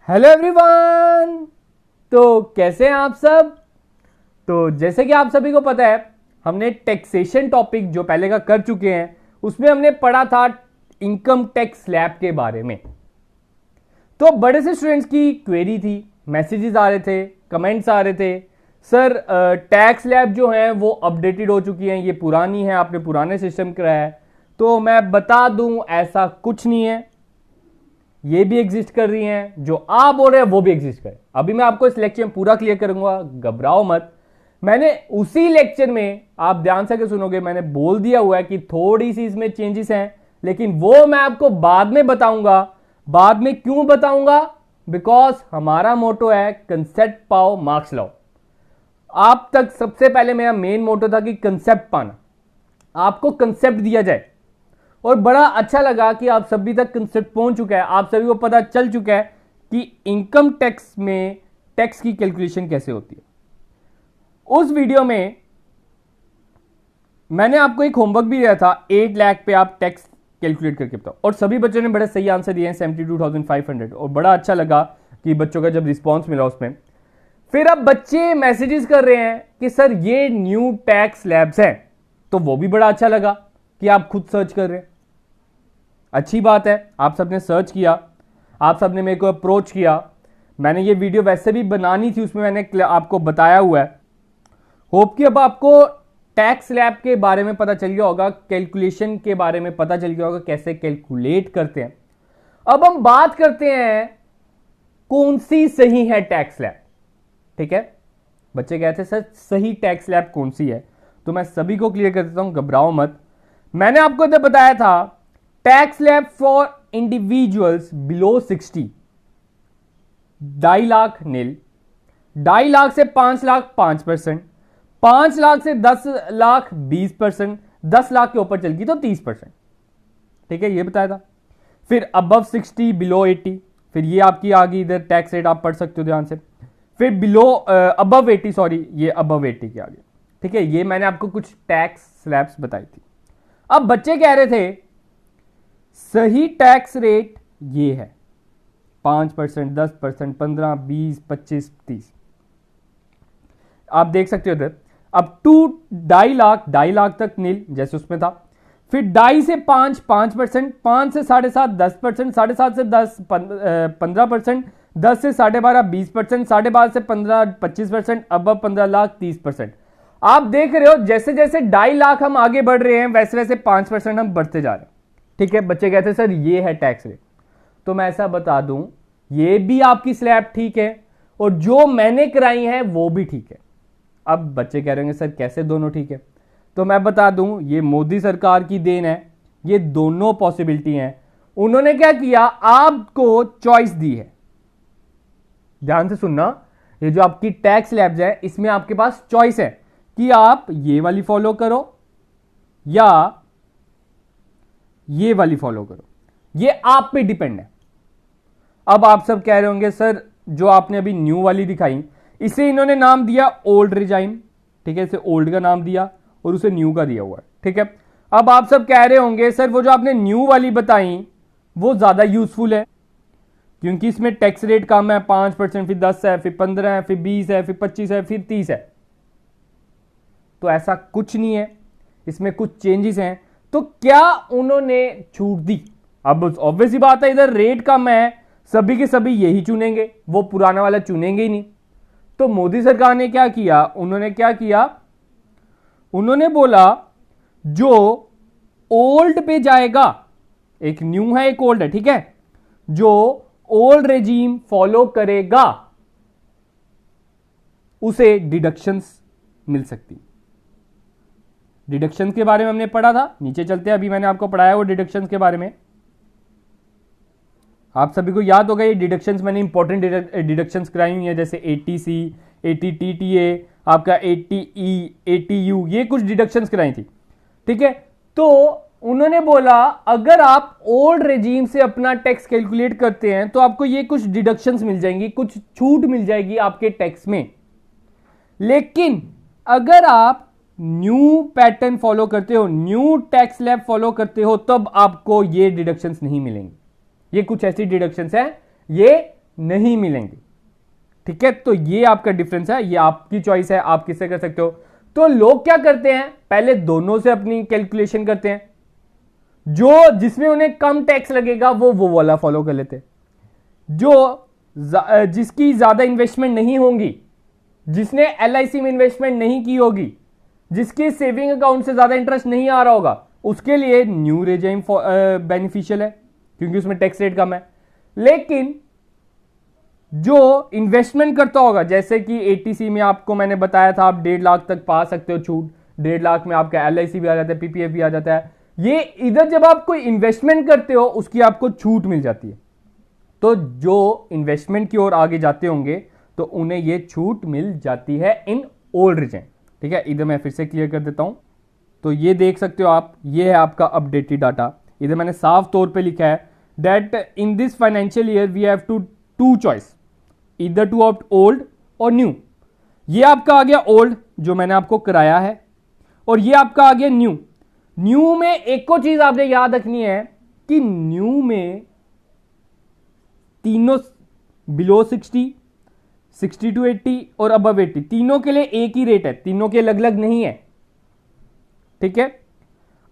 Hello everyone. तो कैसे हैं आप सब। तो जैसे कि आप सभी को पता है, हमने टैक्सेशन टॉपिक जो पहले का कर चुके हैं उसमें हमने पढ़ा था इनकम टैक्स स्लैब के बारे में। तो बड़े से स्टूडेंट्स की क्वेरी थी, मैसेजेस आ रहे थे, कमेंट्स आ रहे थे, सर टैक्स स्लैब जो है वो अपडेटेड हो चुकी हैं, ये पुरानी है, आपने पुराने सिस्टम कराया है। तो मैं बता दूं ऐसा कुछ नहीं है, ये भी एग्जिस्ट कर रही हैं, जो आप बोल रहे हैं वो भी एग्जिस्ट कर। अभी मैं आपको इस लेक्चर में पूरा क्लियर करूंगा, घबराओ मत। मैंने उसी लेक्चर में, आप ध्यान से सुनोगे, मैंने बोल दिया हुआ है कि थोड़ी सी इसमें चेंजेस हैं, लेकिन वो मैं आपको बाद में बताऊंगा। बाद में क्यों बताऊंगा? बिकॉज हमारा मोटो है कंसेप्ट पाओ मार्क्स लाओ। आप तक सबसे पहले मेरा मेन मोटो था कि कंसेप्ट पाना, आपको कंसेप्ट दिया जाए। और बड़ा अच्छा लगा कि आप सभी तक कंसेप्ट पहुंच चुका है, आप सभी को पता चल चुका है कि इनकम टैक्स में टैक्स की कैलकुलेशन कैसे होती है। उस वीडियो में मैंने आपको एक होमवर्क भी दिया था, 8 लाख पे आप टैक्स कैलकुलेट करके बताओ, और सभी बच्चों ने बड़े सही आंसर दिए हैं, 72,500। और बड़ा अच्छा लगा कि बच्चों का जब रिस्पॉन्स मिला उसमें। फिर अब बच्चे मैसेजेस कर रहे हैं कि सर ये न्यू टैक्स स्लैब्स हैं, तो वो भी बड़ा अच्छा लगा कि आप खुद सर्च कर रहे हैं। अच्छी बात है, आप सबने सर्च किया, आप सबने मेरे को अप्रोच किया। मैंने ये वीडियो वैसे भी बनानी थी, उसमें मैंने आपको बताया हुआ है। होप कि अब आपको टैक्स स्लैब के बारे में पता चल गया होगा, कैलकुलेशन के बारे में पता चल गया होगा, कैसे कैलकुलेट करते हैं। अब हम बात करते हैं कौन सी सही है टैक्स स्लैब। ठीक है, बच्चे कहते हैं सर सही टैक्स स्लैब कौन सी है, तो मैं सभी को क्लियर कर देता हूं, घबराओ मत। मैंने आपको इधर बताया था tax slab for individuals below 60, 2.5 lakh nil, 2.5 lakh से 5 लाख 5%, 5 लाख से 10 लाख 20%, 10 लाख के ऊपर चल गई तो 30%। ठीक है, ये बताया था। फिर अबव 60, बिलो 80, फिर ये आपकी आ गई इधर टैक्स रेट, आप पढ़ सकते हो ध्यान से। फिर बिलो अबव 80, सॉरी ये अबव 80 के आगे। ठीक है, ये मैंने आपको कुछ टैक्स स्लैब्स बताई थी। अब बच्चे कह रहे थे सही टैक्स रेट ये है 5%, 10%, 15, 20, 25, 30। आप देख सकते हो इधर अब टू 2.5 लाख तक नील जैसे उसमें था। फिर 2.5 से 5 5%, 5 से 7.5 10%, 7.5 से 10 15%, 10 से 12.5 20%, 12.5 से 15 25%, अब 15 लाख 30%। आप देख रहे हो जैसे जैसे 2.5 लाख हम आगे बढ़ रहे हैं वैसे वैसे 5% हम बढ़ते जा रहे हैं। ठीक है, बच्चे कहते हैं सर ये है टैक्स रेट, तो मैं ऐसा बता दूं ये भी आपकी स्लैब ठीक है और जो मैंने कराई है वो भी ठीक है। अब बच्चे कह रहे हैं सर कैसे दोनों ठीक है, तो मैं बता दूं ये मोदी सरकार की देन है, ये दोनों पॉसिबिलिटी हैं। उन्होंने क्या किया, आपको चॉइस दी है। ध्यान से सुनना, ये जो आपकी टैक्स स्लैब्स है इसमें आपके पास चॉइस है कि आप ये वाली फॉलो करो या ये वाली फॉलो करो, ये आप पे डिपेंड है। अब आप सब कह रहे होंगे सर जो आपने अभी न्यू वाली दिखाई इसे इन्होंने नाम दिया ओल्ड रिजाइम। ठीक है, इसे ओल्ड का नाम दिया और उसे न्यू का दिया हुआ है। ठीक है, अब आप सब कह रहे होंगे सर वो जो आपने न्यू वाली बताई वो ज्यादा यूजफुल है क्योंकि इसमें टैक्स रेट कम है, 5%, फिर 10 है, फिर 15 है, फिर 20 है, फिर 25 है, फिर 30 है। तो ऐसा कुछ नहीं है, इसमें कुछ चेंजेस हैं। तो क्या उन्होंने छूट दी? अब ऑब्वियस ही बात है, इधर रेट कम है, सभी के सभी यही चुनेंगे, वो पुराना वाला चुनेंगे ही नहीं। तो मोदी सरकार ने क्या किया, उन्होंने क्या किया, उन्होंने बोला जो ओल्ड पे जाएगा, एक न्यू है एक ओल्ड है, ठीक है, जो ओल्ड रेजीम फॉलो करेगा उसे डिडक्शंस मिल सकती। डिडक्शंस के बारे में हमने पढ़ा था, नीचे चलते हैं, अभी मैंने आपको पढ़ाया वो डिडक्शंस के बारे में। आप सभी को याद होगा ये डिडक्शंस मैंने इंपॉर्टेंट डिडक्शंस कराई हुई है, जैसे 80C, 80TTA, आपका 80E, 80U, ये कुछ डिडक्शंस कराई थी। ठीक है, तो उन्होंने बोला अगर आप ओल्ड रेजीम से अपना टैक्स कैलकुलेट करते हैं तो आपको ये कुछ डिडक्शंस मिल जाएंगी, कुछ छूट मिल जाएगी आपके टैक्स में। लेकिन अगर आप न्यू पैटर्न फॉलो करते हो, न्यू टैक्स स्लैब फॉलो करते हो, तब आपको ये डिडक्शंस नहीं मिलेंगी। ये कुछ ऐसी डिडक्शंस हैं, ये नहीं मिलेंगी। ठीक है, तो ये आपका डिफरेंस है, ये आपकी चॉइस है, आप किससे कर सकते हो। तो लोग क्या करते हैं, पहले दोनों से अपनी कैलकुलेशन करते हैं, जो जिसमें उन्हें कम टैक्स लगेगा वो वाला फॉलो कर लेते हैं, जिसकी ज्यादा इन्वेस्टमेंट नहीं होगी, जिसने एलआईसी में इन्वेस्टमेंट नहीं की होगी, जिसके सेविंग अकाउंट से ज्यादा इंटरेस्ट नहीं आ रहा होगा, उसके लिए न्यू रेजिम बेनिफिशियल है क्योंकि उसमें टैक्स रेट कम है। लेकिन जो इन्वेस्टमेंट करता होगा, जैसे कि एटीसी में आपको मैंने बताया था, आप 1.5 लाख तक पा सकते हो छूट, 1.5 लाख में आपका एलआईसी भी आ जाता है, पीपीएफ भी आ जाता है। ये इधर जब आप कोई इन्वेस्टमेंट करते हो उसकी आपको छूट मिल जाती है। तो जो इन्वेस्टमेंट की ओर आगे जाते होंगे तो उन्हें ये छूट मिल जाती है इन ओल्ड रिजन। ठीक है, इधर मैं फिर से क्लियर कर देता हूं। तो ये देख सकते हो आप, ये है आपका अपडेटेड डाटा। इधर मैंने साफ तौर पे लिखा है that in this financial year we have two choice, इधर टू ऑप्ट ओल्ड और न्यू। ये आपका आ गया ओल्ड जो मैंने आपको कराया है, और ये आपका आ गया न्यू। न्यू में एक को चीज आपने याद रखनी है कि न्यू में तीनों बिलो 60, 60 to 80 और अबव 80 तीनों के लिए एक ही रेट है, तीनों के अलग अलग नहीं है। ठीक है,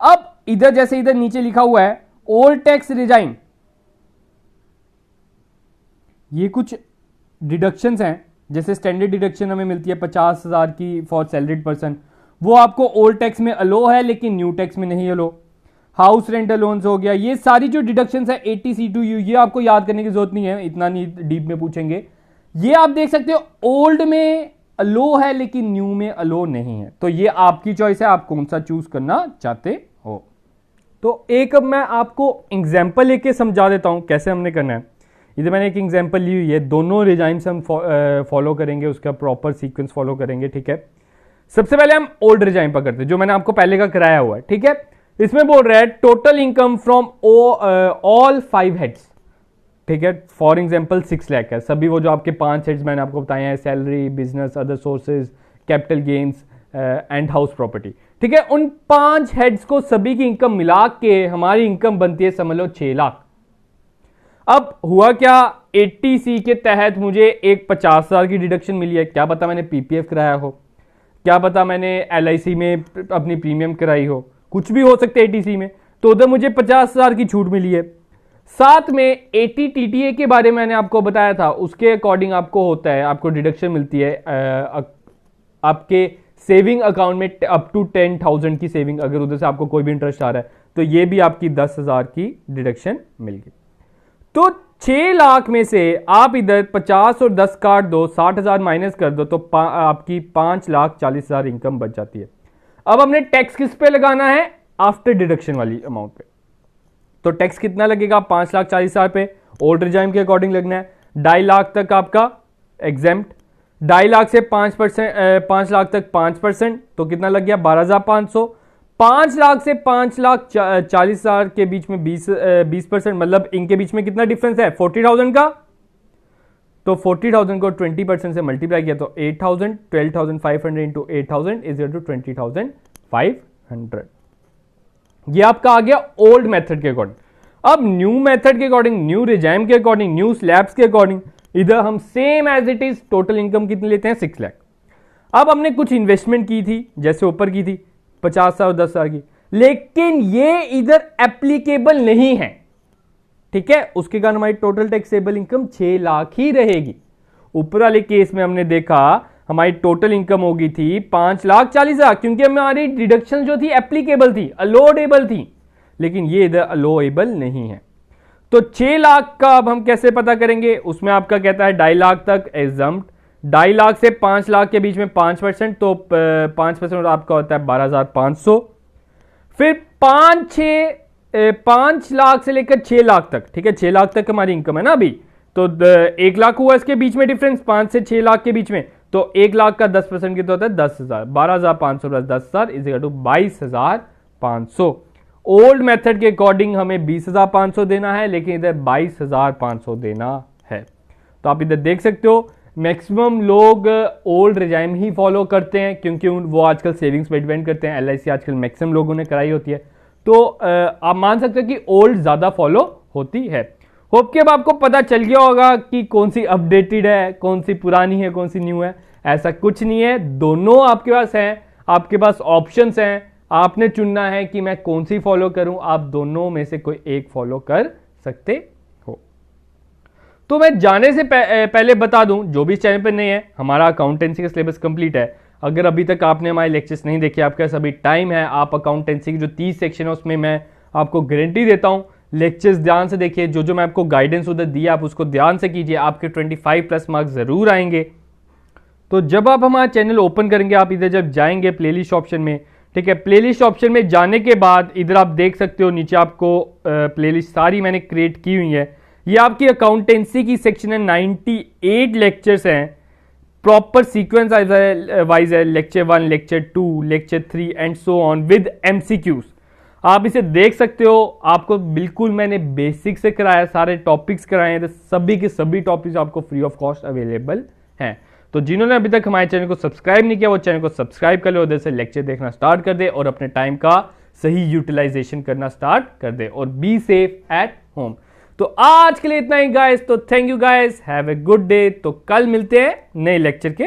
अब इधर जैसे इधर नीचे लिखा हुआ है ओल्ड टैक्स रिजाइन, ये कुछ डिडक्शंस हैं, जैसे स्टैंडर्ड डिडक्शन हमें मिलती है 50,000 की फॉर सैलरीड पर्सन, वो आपको ओल्ड टैक्स में अलो है लेकिन न्यू टैक्स में नहीं अलो। हाउस रेंटल लोन्स हो गया, ये सारी जो डिडक्शंस है 80C2U, ये आपको याद करने की जरूरत नहीं है, इतना नहीं डीप में पूछेंगे। ये आप देख सकते हो ओल्ड में अलो है लेकिन न्यू में अलो नहीं है। तो ये आपकी चॉइस है, आप कौन सा चूज करना चाहते हो। तो एक अब मैं आपको एग्जाम्पल लेके समझा देता हूं कैसे हमने करना है। इधर मैंने एक एग्जाम्पल ली हुई है, दोनों रिजाइम्स हम फॉलो करेंगे, उसका प्रॉपर सीक्वेंस फॉलो करेंगे। ठीक है, सबसे पहले हम ओल्ड रिजाइम पर करते हैं जो मैंने आपको पहले का कराया हुआ है। ठीक है, इसमें बोल रहा है total income from all 5 heads. ठीक है, फॉर एग्जाम्पल 6 लाख है, सभी वो जो आपके 5 हेड्स मैंने आपको बताए हैं, salary, business, other sources, capital gains and house property. ठीक है, उन 5 हेड्स को सभी की इनकम मिला के हमारी इनकम बनती है समझ लो 6 लाख। अब हुआ क्या, 80C के तहत मुझे एक 50,000 की डिडक्शन मिली है, क्या पता मैंने पीपीएफ कराया हो, क्या पता मैंने एलआईसी में अपनी प्रीमियम कराई हो, कुछ भी हो सकता है 80C में, तो उधर मुझे 50,000 की छूट मिली है। साथ में 80 टीटीए के बारे में मैंने आपको बताया था, उसके अकॉर्डिंग आपको होता है, आपको डिडक्शन मिलती है आपके सेविंग अकाउंट में अप टू 10,000 की सेविंग, अगर उधर से आपको कोई भी इंटरेस्ट आ रहा है तो ये भी आपकी 10,000 की डिडक्शन मिल गई। तो 6 लाख में से आप इधर 50 और 10 काट दो, 60,000 माइनस कर दो, तो आपकी 5,40,000 इनकम बच जाती है। अब हमने टैक्स किस पे लगाना है, आफ्टर डिडक्शन वाली अमाउंट पे। तो टैक्स कितना लगेगा, 5,40,000 पे, ओल्ड रिजाइम के अकॉर्डिंग लगना है। 2.5 लाख तक आपका एग्जेम्प्ट, 2.5 लाख से 5 लाख तक 5%, तो कितना लग गया 12,500। 5 लाख से 5,40,000 के बीच में 20%, मतलब इनके बीच में कितना डिफरेंस है 40,000 का। तो 40,000 को 20% से मल्टीप्लाई किया तो 8,000, 12,500 इंटू 8,000 इज इक्वल टू 20,500। ये आपका आ गया ओल्ड मेथड के अकॉर्डिंग। अब न्यू मेथड के अकॉर्डिंग, न्यू रिजाइम के अकॉर्डिंग, न्यू स्लैब्स के अकॉर्डिंग, इधर हम same as it is total income कितनी लेते हैं 6 लाख। अब हमने कुछ इन्वेस्टमेंट की थी, जैसे ऊपर की थी 50,000 और 10,000 की, लेकिन ये इधर एप्लीकेबल नहीं है। ठीक है, उसके कारण हमारी टोटल टैक्सेबल इनकम 6 लाख ही रहेगी। ऊपर वाले केस में हमने देखा हमारी टोटल इनकम होगी थी 5,40,000, क्योंकि हमारी डिडक्शन जो थी एप्लीकेबल थी, अलोडेबल थी, लेकिन ये इधर अलोएबल नहीं है। तो 6 लाख का अब हम कैसे पता करेंगे, उसमें आपका कहता है 2.5 लाख तक एग्जम्प्ट, 2.5 लाख से 5 लाख के बीच में 5%, तो 5% आपका होता है 12,500। फिर 5 लाख से लेकर 6 लाख तक, ठीक है 6 लाख तक हमारी इनकम है ना अभी, तो 1 लाख हुआ इसके बीच में डिफरेंस 5 से 6 लाख के बीच में, तो 1 लाख का 10% कितना होता है 10,000, 12,500 plus 10,000 is equal to 22,500। Old method के अकॉर्डिंग हमें 20,500 देना है, लेकिन इधर 22,500 देना है। तो आप इधर देख सकते हो मैक्सिमम लोग ओल्ड रिजाइम ही फॉलो करते हैं, क्योंकि वो आजकल सेविंग्स पे डिपेंड करते हैं। एलआईसी आजकल मैक्सिमम लोगों ने कराई होती है, तो आप मान सकते हो कि ओल्ड ज्यादा फॉलो होती है। होप कि अब आपको पता चल गया होगा कि कौन सी अपडेटेड है, कौन सी पुरानी है, कौन सी न्यू है। ऐसा कुछ नहीं है, दोनों आपके पास हैं, आपके पास ऑप्शंस हैं, आपने चुनना है कि मैं कौन सी फॉलो करूं। आप दोनों में से कोई एक फॉलो कर सकते हो। तो मैं जाने से पहले बता दूं, जो भी चैनल पर नए हैं, हमारा अकाउंटेंसी का सिलेबस कंप्लीट है। अगर अभी तक आपने हमारे लेक्चर्स नहीं देखे, आपके पास अभी टाइम है, आप अकाउंटेंसी की जो 30 सेक्शन है उसमें मैं आपको गारंटी देता हूं, लेक्चर्स ध्यान से देखिए, जो मैं आपको गाइडेंस उधर दिया आप उसको ध्यान से कीजिए, आपके 25 प्लस मार्क्स जरूर आएंगे। तो जब आप हमारा चैनल ओपन करेंगे, आप इधर जब जाएंगे प्लेलिस्ट ऑप्शन में, ठीक है, प्लेलिस्ट ऑप्शन में जाने के बाद इधर आप देख सकते हो नीचे आपको प्लेलिस्ट सारी मैंने क्रिएट की हुई है। ये आपकी अकाउंटेंसी की सेक्शन है, 98 लेक्चर्स हैं, प्रॉपर सीक्वेंस वाइज है, lecture 1, lecture 2, lecture 3 and so on with MCQs. आप इसे देख सकते हो, आपको बिल्कुल मैंने बेसिक से कराया, सारे टॉपिक्स कराए हैं, तो सभी के सभी टॉपिक्स आपको फ्री ऑफ कॉस्ट अवेलेबल हैं। तो जिन्होंने अभी तक हमारे चैनल को सब्सक्राइब नहीं किया वो चैनल को सब्सक्राइब कर ले, उधर से लेक्चर देखना स्टार्ट कर दे और अपने टाइम का सही यूटिलाइजेशन करना स्टार्ट कर दे और बी सेफ एट होम। तो आज के लिए इतना ही गाइस, तो thank you guys, have a good day. तो कल मिलते हैं नए लेक्चर के